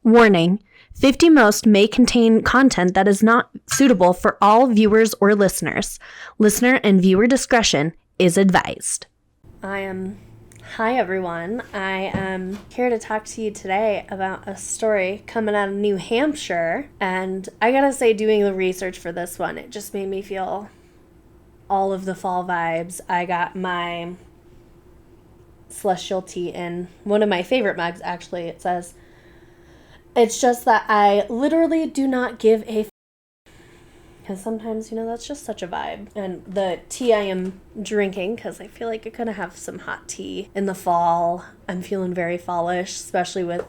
Warning: 50 Most may contain content that is not suitable for all viewers or listeners. Listener and viewer discretion is advised. Hi everyone. I am here to talk to you today about a story coming out of New Hampshire. And I gotta say, doing the research for this one, it just made me feel all of the fall vibes. I got my celestial tea in one of my favorite mugs, actually. It says, "It's just that I literally do not give a because sometimes, that's just such a vibe." And the tea I am drinking, because I feel like I could have some hot tea in the fall. I'm feeling very fallish, especially with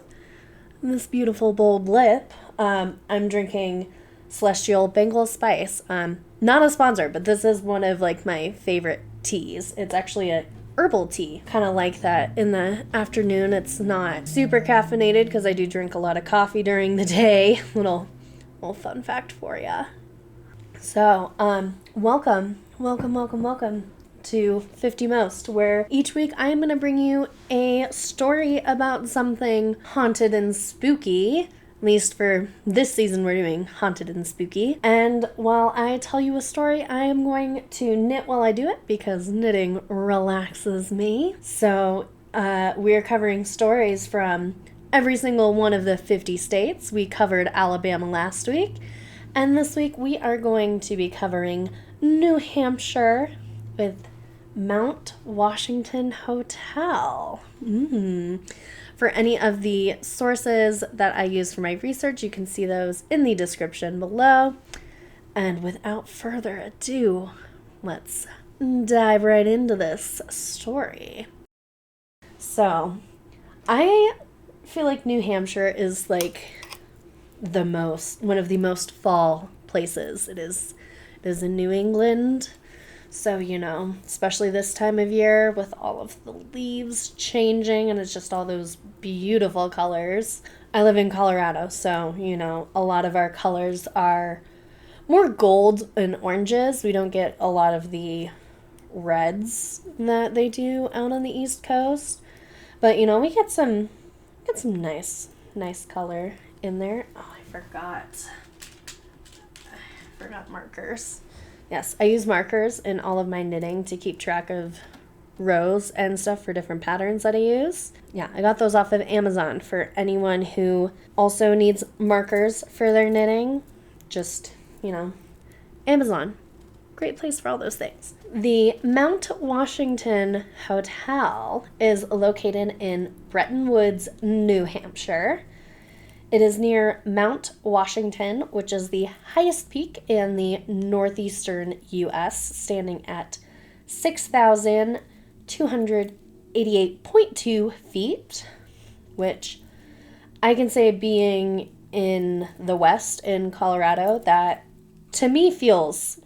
this beautiful bold lip. I'm drinking Celestial Bengal Spice. Not a sponsor, but this is one of my favorite teas. It's actually a herbal tea, kind of like that in the afternoon. It's not super caffeinated because I do drink a lot of coffee during the day. Little fun fact for ya. So, welcome to 50 Most, where each week I am going to bring you a story about something haunted and spooky. At least for this season, we're doing haunted and spooky. And while I tell you a story, I am going to knit while I do it because knitting relaxes me. So we're covering stories from every single one of the 50 states. We covered Alabama last week. And this week we are going to be covering New Hampshire with Mount Washington Hotel. For any of the sources that I use for my research, you can see those in the description below. And without further ado, let's dive right into this story. So, I feel like New Hampshire is one of the most fall places. It is in New England. So, especially this time of year with all of the leaves changing and it's just all those beautiful colors. I live in Colorado, so, a lot of our colors are more gold and oranges. We don't get a lot of the reds that they do out on the East Coast. But, we get some nice color in there. Oh, I forgot markers. Yes, I use markers in all of my knitting to keep track of rows and stuff for different patterns that I use. Yeah, I got those off of Amazon for anyone who also needs markers for their knitting. Just, Amazon. Great place for all those things. The Mount Washington Hotel is located in Bretton Woods, New Hampshire. It is near Mount Washington, which is the highest peak in the northeastern U.S., standing at 6,288.2 feet, which I can say, being in the West in Colorado, that to me feels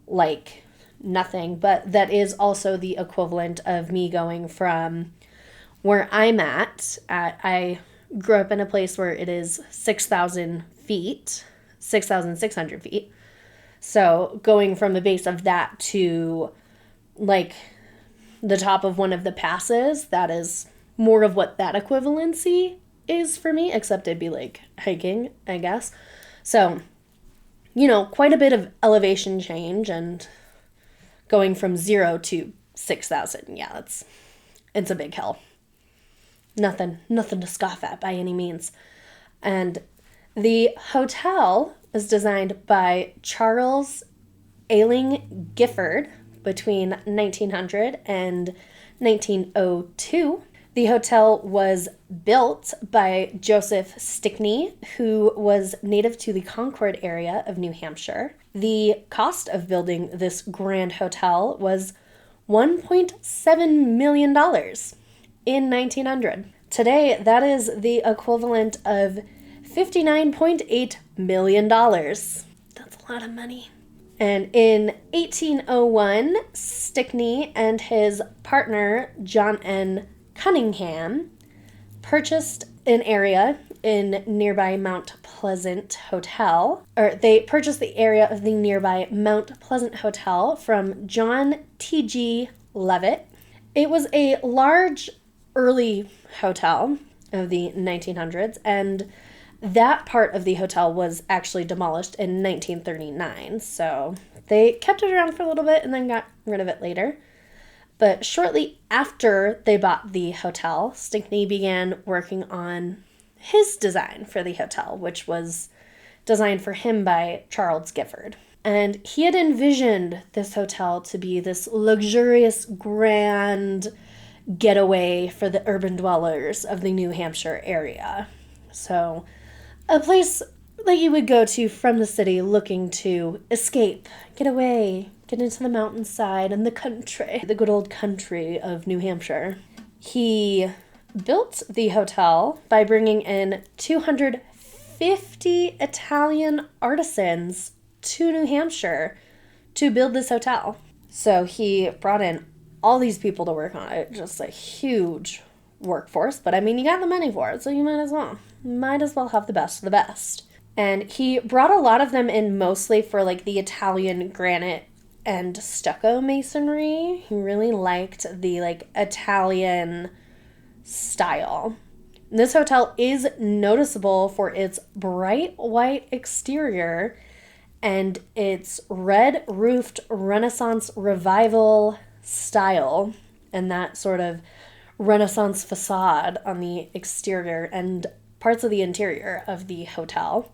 like nothing, but that is also the equivalent of me going from where I'm at I grew up in a place where it is 6,000 feet, 6,600 feet. So going from the base of that to the top of one of the passes, that is more of what that equivalency is for me, except it'd be hiking, I guess. So, quite a bit of elevation change and going from 0 to 6,000. Yeah, it's a big hill. Nothing to scoff at by any means. And the hotel was designed by Charles Ayling Gifford between 1900 and 1902. The hotel was built by Joseph Stickney, who was native to the Concord area of New Hampshire. The cost of building this grand hotel was $1.7 million. In 1900. Today, that is the equivalent of $59.8 million. That's a lot of money. And in 1801, Stickney and his partner, John N. Cunningham, purchased an area in nearby Mount Pleasant Hotel, or they purchased the area of the nearby Mount Pleasant Hotel from John T.G. Levitt. It was a large early hotel of the 1900s, and that part of the hotel was actually demolished in 1939. So they kept it around for a little bit and then got rid of it later. But shortly after they bought the hotel, Stickney began working on his design for the hotel, which was designed for him by Charles Gifford. And he had envisioned this hotel to be this luxurious, grand getaway for the urban dwellers of the New Hampshire area. So, a place that you would go to from the city looking to escape, get away, get into the mountainside and the country, the good old country of New Hampshire. He built the hotel by bringing in 250 Italian artisans to New Hampshire to build this hotel. So he brought in all these people to work on it, just a huge workforce. But I mean, you got the money for it, so you might as well. Might as well have the best of the best. And he brought a lot of them in mostly for like the Italian granite and stucco masonry. He really liked the like Italian style. This hotel is noticeable for its bright white exterior and its red roofed Renaissance revival style and that sort of Renaissance facade on the exterior and parts of the interior of the hotel.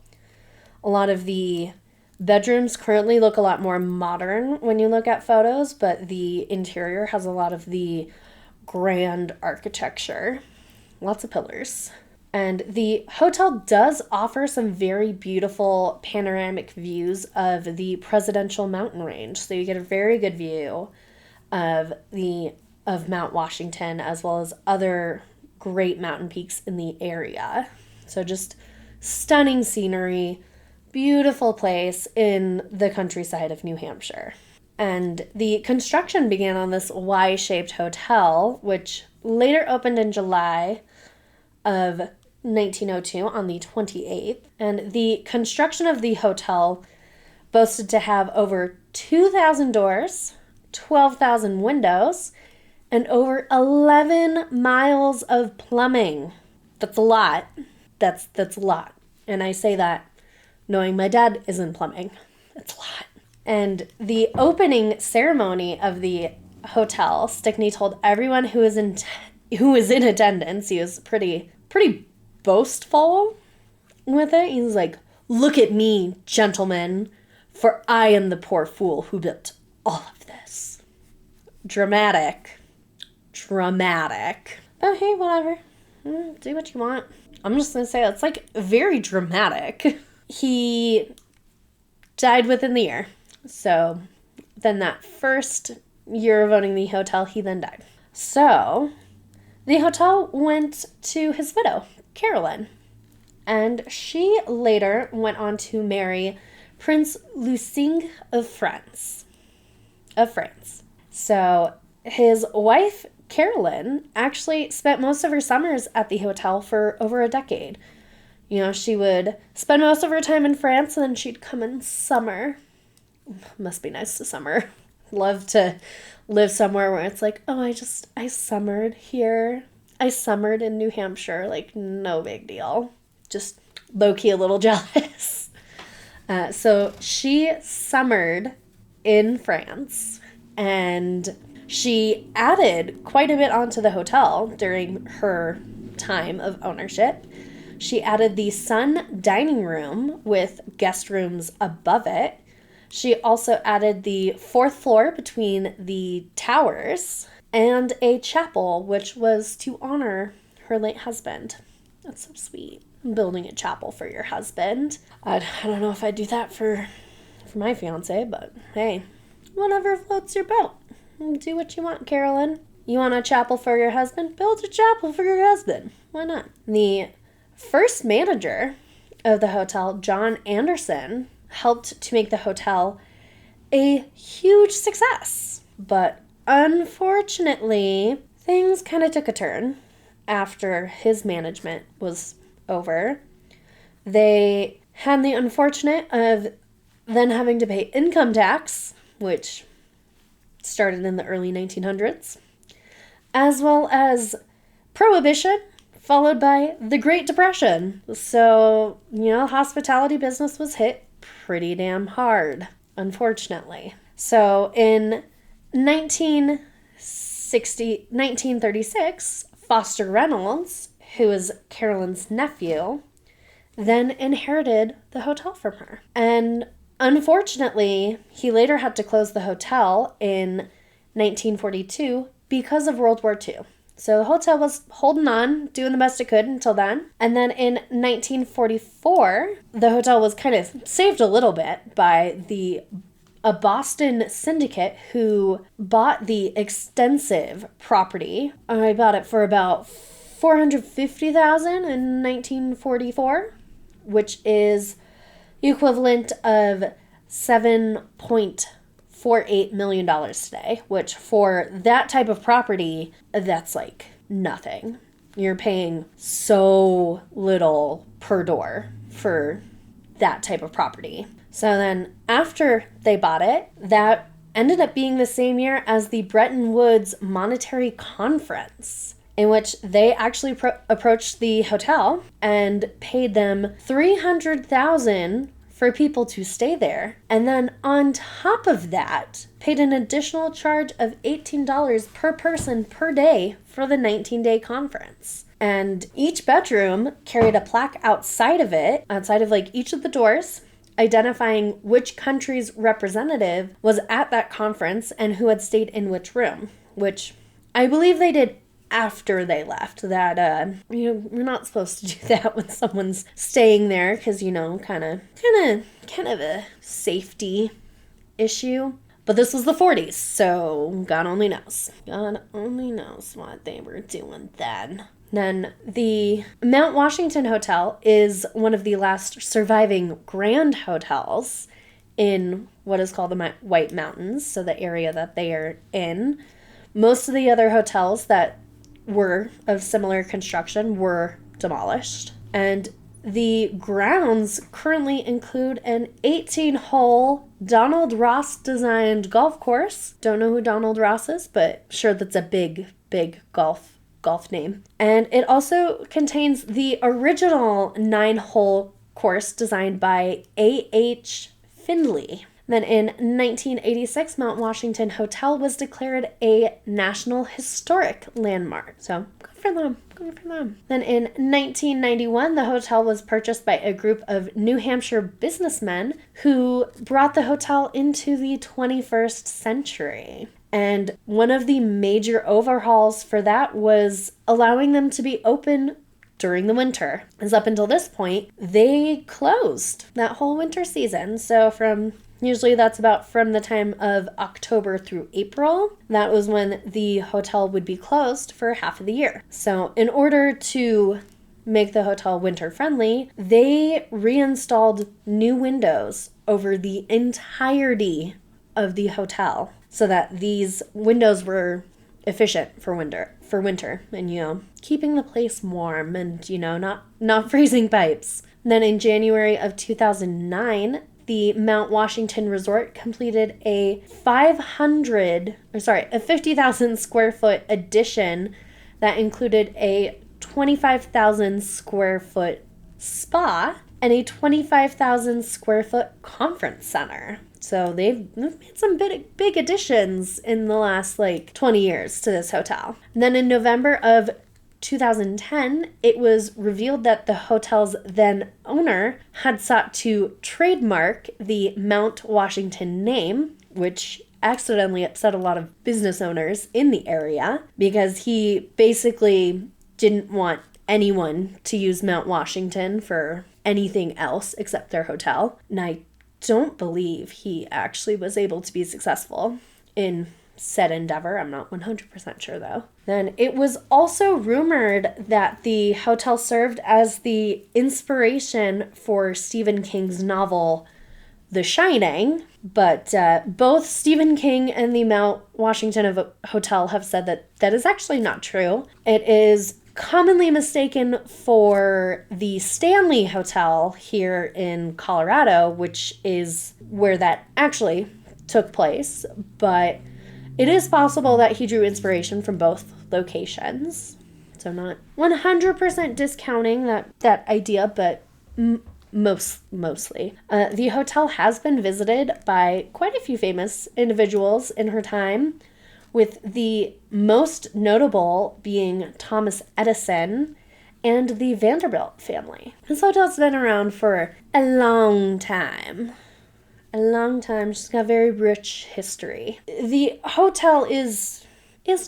A lot of the bedrooms currently look a lot more modern when you look at photos, but the interior has a lot of the grand architecture. Lots of pillars. And the hotel does offer some very beautiful panoramic views of the Presidential Mountain Range. So you get a very good view of Mount Washington as well as other great mountain peaks in the area. So just stunning scenery, beautiful place in the countryside of New Hampshire. And the construction began on this Y-shaped hotel, which later opened in July of 1902 on the 28th. And the construction of the hotel boasted to have over 2,000 doors, 12,000 windows, and over 11 miles of plumbing. That's a lot. That's a lot. And I say that knowing my dad is in plumbing. That's a lot. And the opening ceremony of the hotel, Stickney told everyone who was in attendance, he was pretty boastful with it. He was like, "Look at me, gentlemen, for I am the poor fool who built all of this." Dramatic. But hey, whatever. Do what you want. I'm just going to say it's like very dramatic. He died within the year. So then that first year of owning the hotel, he then died. So the hotel went to his widow, Carolyn. And she later went on to marry Prince Lusing of France. So his wife, Carolyn, actually spent most of her summers at the hotel for over a decade. You know, she would spend most of her time in France and then she'd come in summer. Must be nice to summer. Love to live somewhere where it's like, oh, I summered here. I summered in New Hampshire. Like, no big deal. Just low-key a little jealous. So she summered in France and she added quite a bit onto the hotel during her time of ownership. She added the sun dining room with guest rooms above it. She also added the fourth floor between the towers and a chapel, which was to honor her late husband. That's so sweet. Building a chapel for your husband. I don't know if I'd do that for my fiance, but hey, whatever floats your boat. Do what you want, Carolyn. You want a chapel for your husband? Build a chapel for your husband. Why not? The first manager of the hotel, John Anderson, helped to make the hotel a huge success. But unfortunately, things kind of took a turn after his management was over. They had the unfortunate of then having to pay income tax, which started in the early 1900s, as well as prohibition followed by the Great Depression. So, hospitality business was hit pretty damn hard, unfortunately. So in 1936, Foster Reynolds, who was Carolyn's nephew, then inherited the hotel from her. And unfortunately, he later had to close the hotel in 1942 because of World War II. So the hotel was holding on, doing the best it could until then. And then in 1944, the hotel was kind of saved a little bit by a Boston syndicate who bought the extensive property. I bought it for about $450,000 in 1944, which is the equivalent of $7.48 million today, which for that type of property, that's like nothing. You're paying so little per door for that type of property. So then after they bought it, that ended up being the same year as the Bretton Woods Monetary Conference, in which they actually approached the hotel and paid them $300,000 for people to stay there. And then on top of that, paid an additional charge of $18 per person per day for the 19-day conference. And each bedroom carried a plaque outside of like each of the doors, identifying which country's representative was at that conference and who had stayed in which room, which I believe they did after they left. That we're not supposed to do that when someone's staying there, because kind of a safety issue. But this was the 40s, so God only knows what they were doing then. Then the Mount Washington Hotel is one of the last surviving grand hotels in what is called the White Mountains, so the area that they are in. Most of the other hotels that were of similar construction were demolished. And the grounds currently include an 18-hole Donald Ross designed golf course. Don't know who Donald Ross is, but sure that's a big golf name. And it also contains the original 9-hole course designed by A.H. Findley. Then in 1986, Mount Washington Hotel was declared a National Historic Landmark. So good for them. Then in 1991, the hotel was purchased by a group of New Hampshire businessmen who brought the hotel into the 21st century. And one of the major overhauls for that was allowing them to be open during the winter. As up until this point, they closed that whole winter season. So usually that's about from the time of October through April. That was when the hotel would be closed for half of the year. So in order to make the hotel winter friendly, they reinstalled new windows over the entirety of the hotel so that these windows were efficient for winter and keeping the place warm and not freezing pipes. And then in January of 2009, the Mount Washington Resort completed a 50,000 square foot addition that included a 25,000 square foot spa and a 25,000 square foot conference center. So they've made some big additions in the last 20 years to this hotel. And then in November of 2010, it was revealed that the hotel's then owner had sought to trademark the Mount Washington name, which accidentally upset a lot of business owners in the area because he basically didn't want anyone to use Mount Washington for anything else except their hotel. And I don't believe he actually was able to be successful in said endeavor. I'm not 100% sure though. Then it was also rumored that the hotel served as the inspiration for Stephen King's novel The Shining, but both Stephen King and the Mount Washington Hotel have said that that is actually not true. It is commonly mistaken for the Stanley Hotel here in Colorado, which is where that actually took place, but it is possible that he drew inspiration from both locations. So not 100% discounting that idea, but mostly. The hotel has been visited by quite a few famous individuals in her time, with the most notable being Thomas Edison and the Vanderbilt family. This hotel's been around for a long time. A long time. It's got very rich history. The hotel is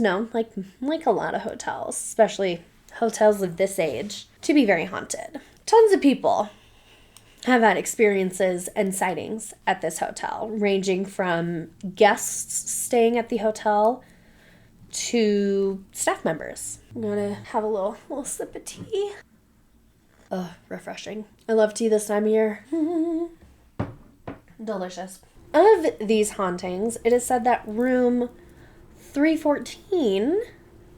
known, like a lot of hotels, especially hotels of this age, to be very haunted. Tons of people have had experiences and sightings at this hotel, ranging from guests staying at the hotel to staff members. I'm gonna have a little sip of tea. Oh, refreshing. I love tea this time of year. Delicious. Of these hauntings, it is said that room 314,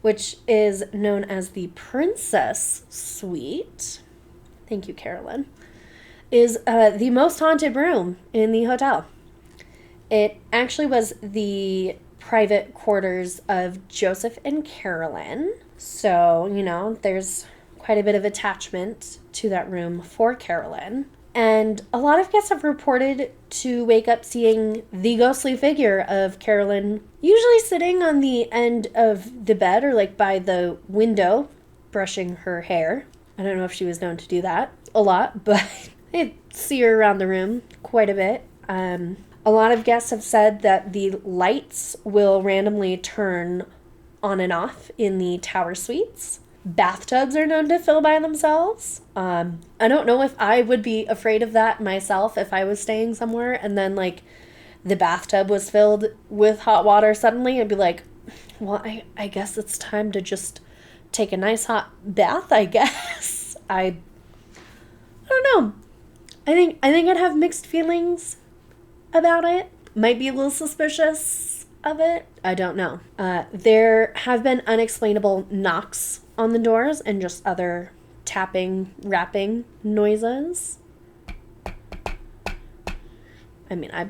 which is known as the Princess Suite, thank you, Carolyn, is the most haunted room in the hotel. It actually was the private quarters of Joseph and Carolyn. So, there's quite a bit of attachment to that room for Carolyn. And a lot of guests have reported to wake up seeing the ghostly figure of Carolyn, usually sitting on the end of the bed or by the window, brushing her hair. I don't know if she was known to do that a lot, but I see her around the room quite a bit. A lot of guests have said that the lights will randomly turn on and off in the tower suites. Bathtubs are known to fill by themselves. I don't know if I would be afraid of that myself if I was staying somewhere and then the bathtub was filled with hot water suddenly. I'd be like, well, I guess it's time to just take a nice hot bath, I guess. I don't know. I think I'd have mixed feelings about it. Might be a little suspicious of it. I don't know. There have been unexplainable knocks on the doors and just other tapping, rapping noises. I mean, I'd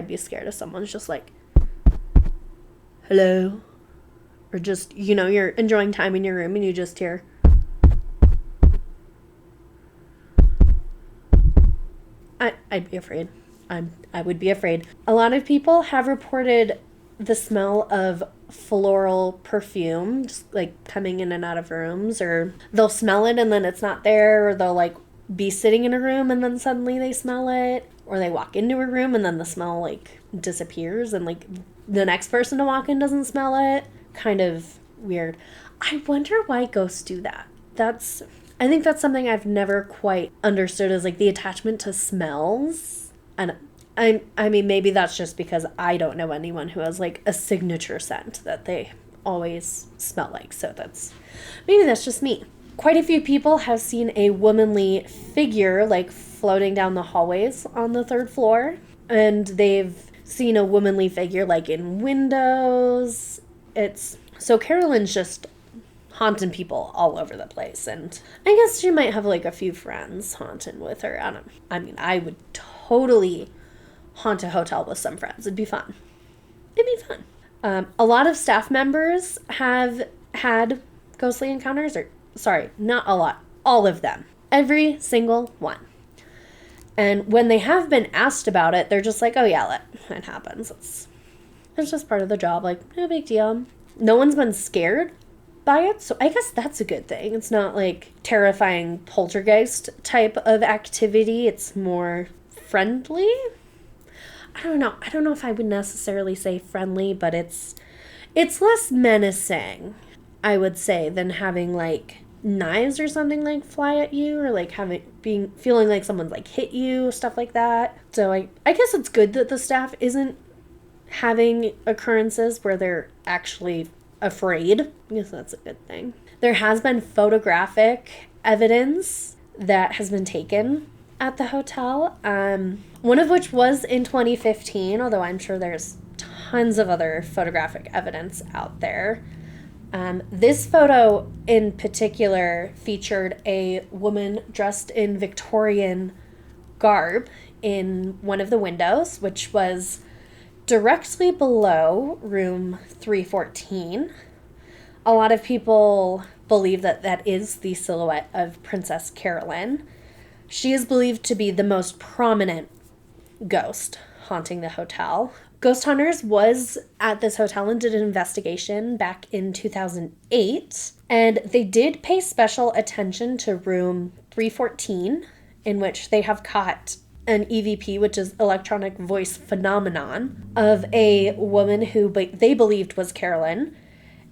be scared if someone's just like, hello, or just, you're enjoying time in your room and you just hear, I'd be afraid. I would be afraid. A lot of people have reported the smell of floral perfume just coming in and out of rooms, or they'll smell it and then it's not there, or they'll be sitting in a room and then suddenly they smell it, or they walk into a room and then the smell disappears and the next person to walk in doesn't smell it. Kind of weird. I wonder why ghosts do that. I think that's something I've never quite understood, is the attachment to smells. And I mean, maybe that's just because I don't know anyone who has a signature scent that they always smell like. So maybe that's just me. Quite a few people have seen a womanly figure floating down the hallways on the 3rd floor. And they've seen a womanly figure in windows. So Carolyn's just haunting people all over the place. And I guess she might have a few friends haunting with her. I would totally haunt a hotel with some friends. It'd be fun. A lot of staff members have had ghostly encounters, not a lot, all of them. Every single one. And when they have been asked about it, they're just oh yeah, it happens. It's just part of the job, no big deal. No one's been scared by it, so I guess that's a good thing. It's not terrifying poltergeist type of activity. It's more friendly. I don't know if I would necessarily say friendly, but it's less menacing, I would say, than having knives or something fly at you, or feeling like someone's hit you, stuff like that. So I guess it's good that the staff isn't having occurrences where they're actually afraid. I guess that's a good thing. There has been photographic evidence that has been taken at the hotel, one of which was in 2015, although I'm sure there's tons of other photographic evidence out there. This photo in particular featured a woman dressed in Victorian garb in one of the windows, which was directly below room 314. A lot of people believe that that is the silhouette of Princess Carolyn. She is believed to be the most prominent ghost haunting the hotel. Ghost Hunters was at this hotel and did an investigation back in 2008, and they did pay special attention to room 314, in which they have caught an EVP, which is electronic voice phenomenon, of a woman who they believed was Carolyn,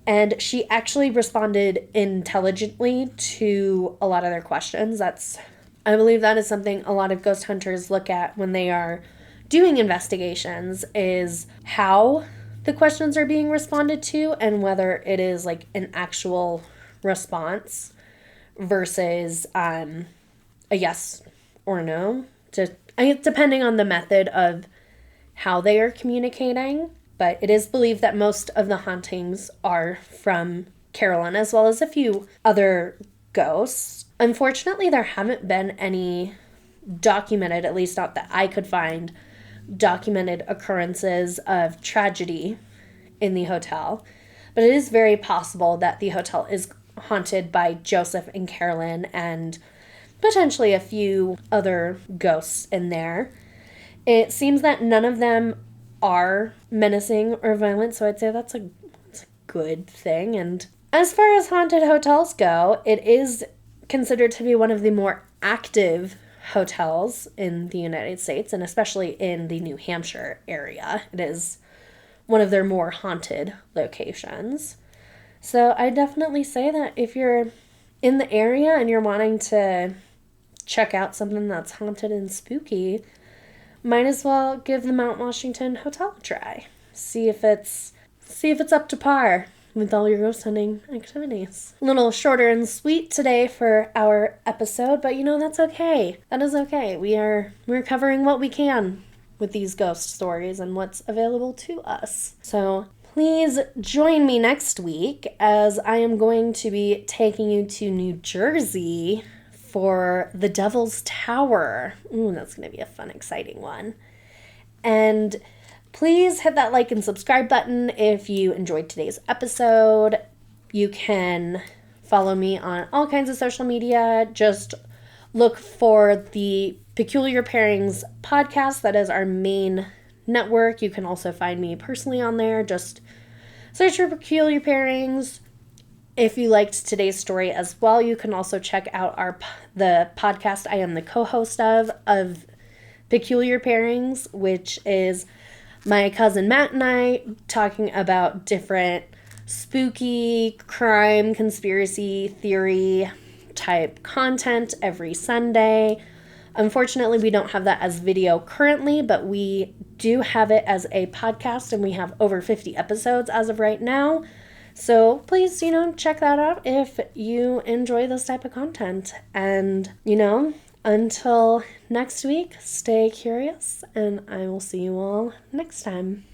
and she actually responded intelligently to a lot of their questions. I believe that is something a lot of ghost hunters look at when they are doing investigations, is how the questions are being responded to and whether it is like an actual response versus a yes or no, depending on the method of how they are communicating. But it is believed that most of the hauntings are from Carolyn, as well as a few other ghosts. Unfortunately, there haven't been any documented, at least not that I could find, documented occurrences of tragedy in the hotel. But it is very possible that the hotel is haunted by Joseph and Carolyn and potentially a few other ghosts in there. It seems that none of them are menacing or violent, so I'd say that's a good thing. And as far as haunted hotels go, it is considered to be one of the more active hotels in the United States, and especially in the New Hampshire area. It is one of their more haunted locations. So I definitely say that if you're in the area and you're wanting to check out something that's haunted and spooky, might as well give the Mount Washington Hotel a try. See if it's up to par with all your ghost hunting activities. A little shorter and sweet today for our episode, but that's okay. That is okay. We're covering what we can with these ghost stories and what's available to us. So please join me next week, as I am going to be taking you to New Jersey for the Devil's Tower. Ooh, that's going to be a fun, exciting one. And please hit that like and subscribe button if you enjoyed today's episode. You can follow me on all kinds of social media. Just look for the Peculiar Pairings podcast. That is our main network. You can also find me personally on there. Just search for Peculiar Pairings. If you liked today's story as well, you can also check out the podcast I am the co-host of Peculiar Pairings, which is my cousin Matt and I talking about different spooky, crime, conspiracy theory type content every Sunday. Unfortunately, we don't have that as video currently, but we do have it as a podcast, and we have over 50 episodes as of right now. So please, check that out if you enjoy this type of content. And, until next week, stay curious, and I will see you all next time.